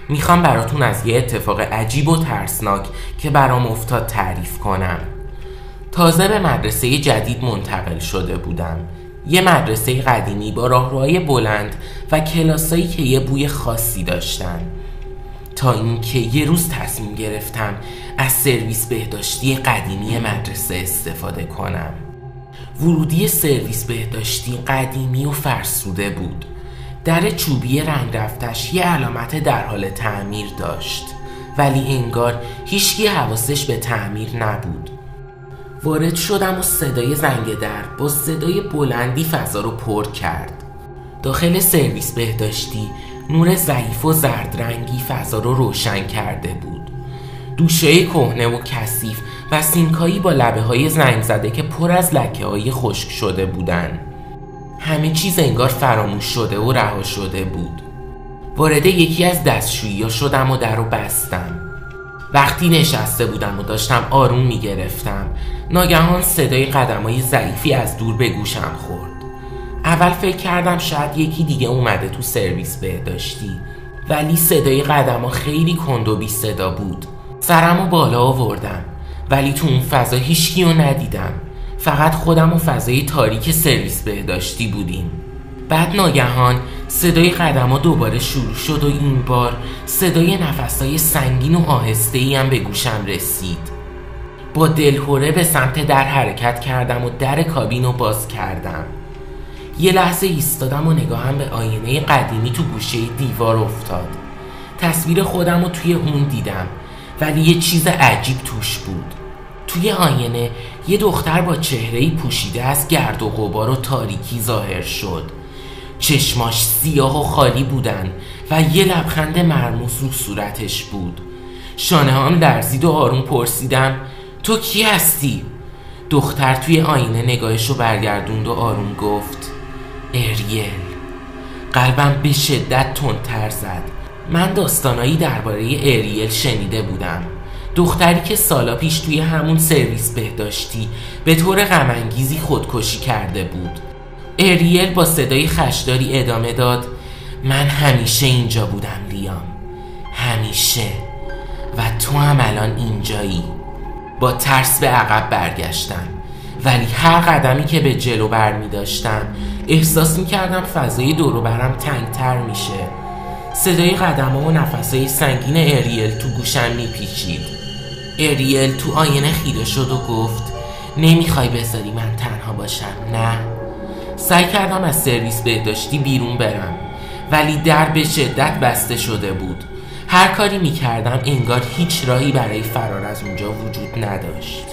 میخوام براتون از یه اتفاق عجیب و ترسناک که برام افتاد تعریف کنم. تازه به مدرسه جدید منتقل شده بودم. یه مدرسه قدیمی با راهروهای بلند و کلاسایی که یه بوی خاصی داشتن. تا اینکه یه روز تصمیم گرفتم از سرویس بهداشتی قدیمی مدرسه استفاده کنم. ورودی سرویس بهداشتی قدیمی و فرسوده بود. در چوبی رنگ رفتش یه علامت در حال تعمیر داشت، ولی انگار هیچکی حواسش به تعمیر نبود. وارد شدم و صدای زنگ در با صدای بلندی فضا رو پر کرد. داخل سرویس بهداشتی نور ضعیف و زرد رنگی فضا رو روشن کرده بود. دوشه‌های کهنه و کثیف و سینکایی با لبه‌های زنگ زده که پر از لکه‌های خشک شده بودن. همه چیز انگار فراموش شده و رها شده بود. وارد یکی از دستشویی‌ها شدم و در رو بستم. وقتی نشسته بودم و داشتم آروم می‌گرفتم، ناگهان صدای قدم‌های ضعیفی از دور به گوشم خورد. اول فکر کردم شاید یکی دیگه اومده تو سرویس بهداشتی، ولی صدای قدم‌ها خیلی کند و بی صدا بود. سرمو بالا آوردم، ولی تو اون فضا هیچکی رو ندیدم. فقط خودم و فضای تاریک سرویس بهداشتی بودیم. بعد ناگهان صدای قدم‌ها دوباره شروع شد و این بار صدای نفس‌های سنگین و آهسته‌ای هم به گوشم رسید. با دلهره به سمت در حرکت کردم و در کابین رو باز کردم. یه لحظه ایستادم و نگاهم به آینه قدیمی تو گوشه دیوار افتاد. تصویر خودم رو توی اون دیدم، ولی یه چیز عجیب توش بود. توی آینه یه دختر با چهره‌ای پوشیده از گرد و غبار و تاریکی ظاهر شد. چشماش سیاه و خالی بودن و یه لبخند مرموز رو صورتش بود. شانه‌هام لرزید و آروم پرسیدم تو کی هستی؟ دختر توی آینه نگاهشو برگردوند و آروم گفت اریل. قلبم به شدت تندتر زد. من داستانایی درباره اریل شنیده بودم. دختری که سالا پیش توی همون سرویس بهداشتی به طور غم‌انگیزی خودکشی کرده بود. اریل با صدای خشداری ادامه داد من همیشه اینجا بودم لیام، همیشه، و تو هم الان اینجایی. با ترس به عقب برگشتم، ولی هر قدمی که به جلو برمی داشتم احساس می کردم فضای دور و برم تنگتر میشه. صدای قدم‌ها و نفسای سنگین اریل تو گوشم می پیچید. اریل تو آینه خیره شد و گفت نمیخوای بذاری من تنها باشم؟ نه. سعی کردم از سرویس بهداشتی بیرون برم، ولی در به شدت بسته شده بود. هر کاری میکردم انگار هیچ راهی برای فرار از اونجا وجود نداشت.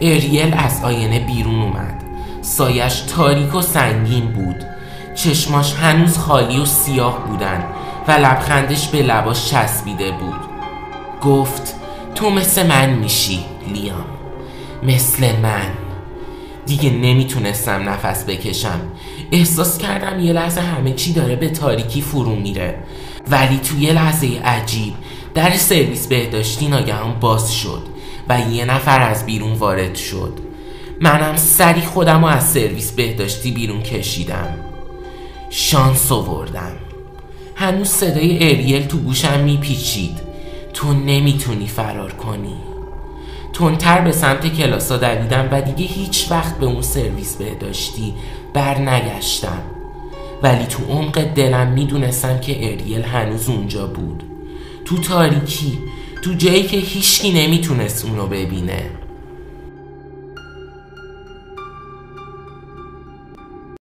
اریل از آینه بیرون اومد. سایش تاریک و سنگین بود. چشماش هنوز خالی و سیاه بودن و لبخندش به لباش چسبیده بود. گفت تو مثل من میشی لیام، مثل من. دیگه نمیتونستم نفس بکشم. احساس کردم یه لحظه همه چی داره به تاریکی فرو میره، ولی تو یه لحظه عجیب در سرویس بهداشتی ناگهان باز شد و یه نفر از بیرون وارد شد. منم سری خودم رو از سرویس بهداشتی بیرون کشیدم. شانس آوردم. هنوز صدای اریل تو گوشم میپیچید تو نمیتونی فرار کنی. تندتر به سمت کلاسا دویدم و دیگه هیچ وقت به اون سرویس بهداشتی بر نگشتم، ولی تو عمق دلم میدونستم که اریل هنوز اونجا بود، تو تاریکی، تو جایی که هیچکی نمیتونست اونو ببینه.